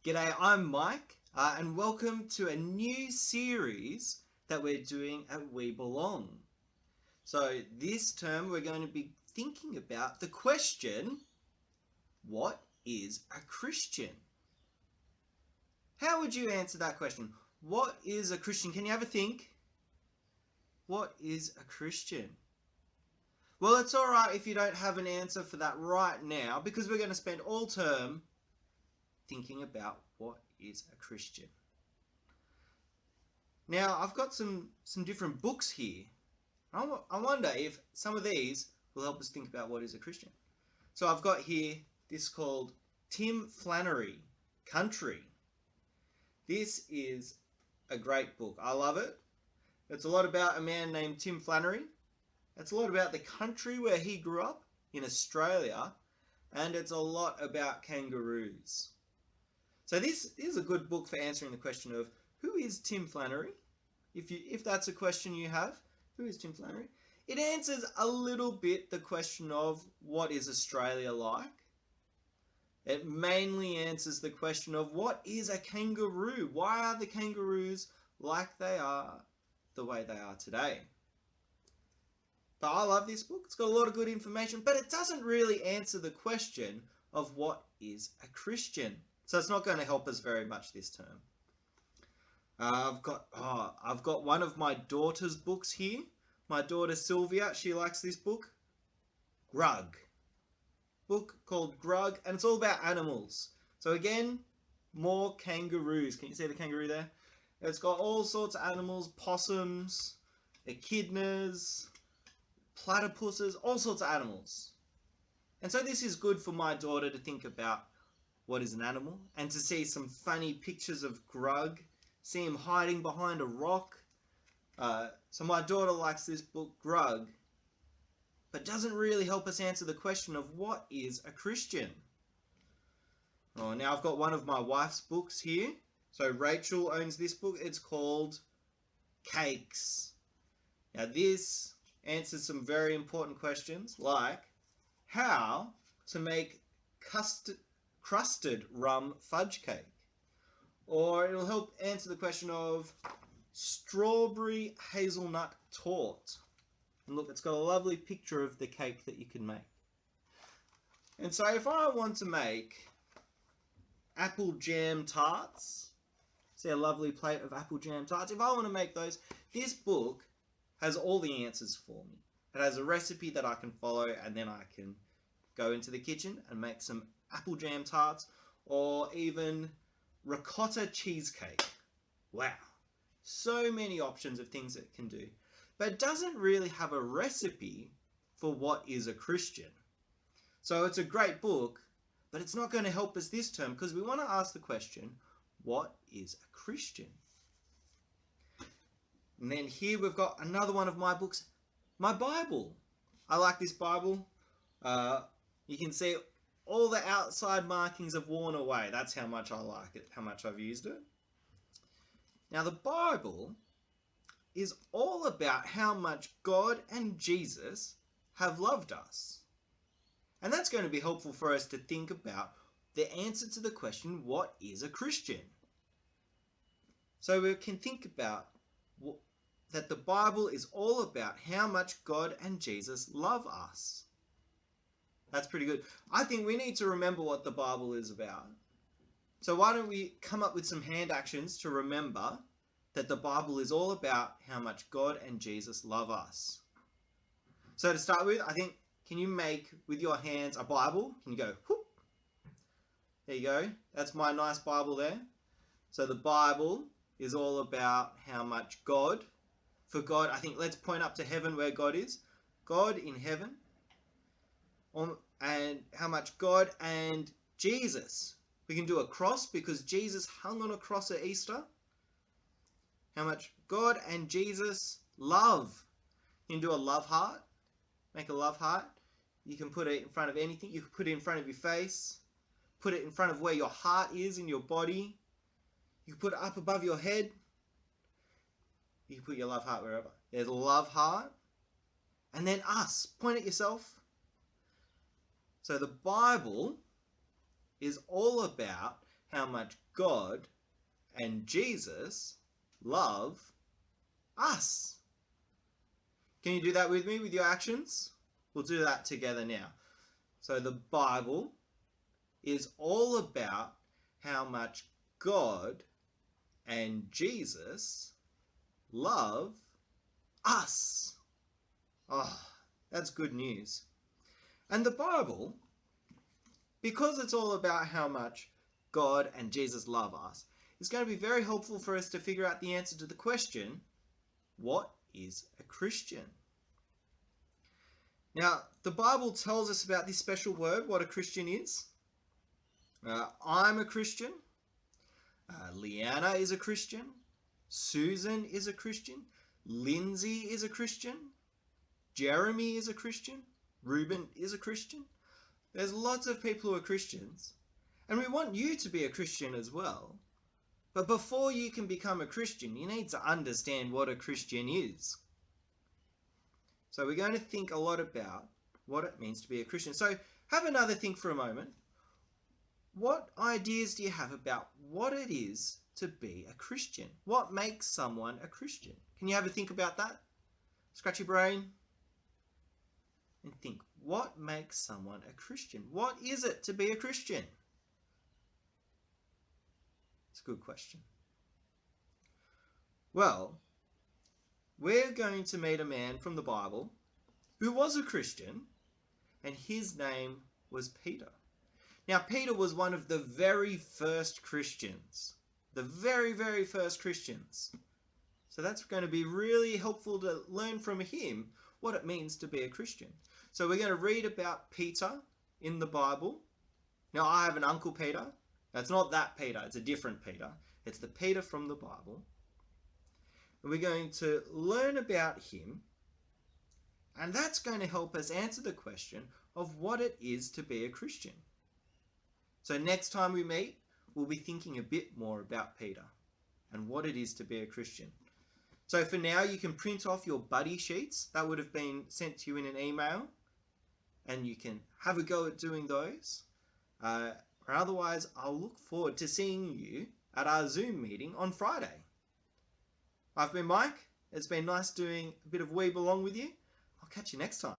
G'day, I'm Mike, and welcome to a new series that we're doing at We Belong. So this term we're going to be thinking about the question, what is a Christian? How would you answer that question? What is a Christian? Can you have a think? What is a Christian? Well, it's alright if you don't have an answer for that right now, because we're going to spend all term thinking about what is a Christian. Now, I've got some different books here. I wonder if some of these will help us think about what is a Christian. So I've got here this called Tim Flannery, Country. This is a great book. I love it. It's a lot about a man named Tim Flannery. It's a lot about the country where he grew up in Australia, and it's a lot about kangaroos. So this is a good book for answering the question of who is Tim Flannery? If that's a question you have, who is Tim Flannery? It answers a little bit the question of what is Australia like? It mainly answers the question of what is a kangaroo? Why are the kangaroos like they are the way they are today? But I love this book. It's got a lot of good information, but it doesn't really answer the question of what is a Christian. So it's not going to help us very much this term. I've got one of my daughter's books here. My daughter Sylvia, she likes this book. Grug. Book called Grug, and it's all about animals. So again, more kangaroos. Can you see the kangaroo there? It's got all sorts of animals, possums, echidnas, platypuses, all sorts of animals. And so this is good for my daughter to think about what is an animal, and to see some funny pictures of Grug, see him hiding behind a rock. So my daughter likes this book, Grug, but doesn't really help us answer the question of what is a Christian. Oh, now I've got one of my wife's books here. So Rachel owns this book. It's called Cakes. Now this answers some very important questions, like how to make crusted rum fudge cake. Or it'll help answer the question of strawberry hazelnut torte. And look, it's got a lovely picture of the cake that you can make. And so if I want to make apple jam tarts, see a lovely plate of apple jam tarts, if I want to make those, this book has all the answers for me. It has a recipe that I can follow, and then I can go into the kitchen and make some apple jam tarts, or even ricotta cheesecake. Wow, so many options of things it can do, but it doesn't really have a recipe for what is a Christian. So it's a great book, but it's not going to help us this term, because we want to ask the question, what is a Christian? And then here we've got another one of my books, my Bible. I like this Bible. You can see all the outside markings have worn away. That's how much I like it, how much I've used it. Now the Bible is all about how much God and Jesus have loved us. And that's going to be helpful for us to think about the answer to the question, what is a Christian? So we can think about that the Bible is all about how much God and Jesus love us. That's pretty good. I think we need to remember what the Bible is about. So why don't we come up with some hand actions to remember that the Bible is all about how much God and Jesus love us. So to start with, I think, can you make with your hands a Bible? Can you go, whoop? There you go. That's my nice Bible there. So the Bible is all about how much God, for God, I think let's point up to heaven where God is. God in heaven. And how much God and Jesus. We can do a cross because Jesus hung on a cross at Easter. How much God and Jesus love. You can do a love heart. Make a love heart. You can put it in front of anything. You can put it in front of your face. Put it in front of where your heart is in your body. You can put it up above your head. You can put your love heart wherever. There's a love heart. And then us. Point at yourself. So the Bible is all about how much God and Jesus love us. Can you do that with me with your actions? We'll do that together now. So the Bible is all about how much God and Jesus love us. Oh, that's good news. And the Bible, because it's all about how much God and Jesus love us, is going to be very helpful for us to figure out the answer to the question, what is a Christian? Now, the Bible tells us about this special word, what a Christian is. I'm a Christian. Leanna is a Christian. Susan is a Christian. Lindsay is a Christian. Jeremy is a Christian. Reuben is a Christian. There's lots of people who are Christians. And we want you to be a Christian as well. But before you can become a Christian, you need to understand what a Christian is. So we're going to think a lot about what it means to be a Christian. So have another think for a moment. What ideas do you have about what it is to be a Christian? What makes someone a Christian? Can you have a think about that? Scratch your brain and think, what makes someone a Christian? What is it to be a Christian? It's a good question. Well, we're going to meet a man from the Bible who was a Christian, and his name was Peter. Now, Peter was one of the very first Christians. The very, very first Christians. So that's going to be really helpful to learn from him what it means to be a Christian. So we're going to read about Peter in the Bible. Now, I have an Uncle Peter. Now, it's not that Peter. It's a different Peter. It's the Peter from the Bible. And we're going to learn about him. And that's going to help us answer the question of what it is to be a Christian. So next time we meet, we'll be thinking a bit more about Peter and what it is to be a Christian. So for now, you can print off your buddy sheets. That would have been sent to you in an email. And you can have a go at doing those. Or otherwise, I'll look forward to seeing you at our Zoom meeting on Friday. I've been Mike. It's been nice doing a bit of Weeb along with you. I'll catch you next time.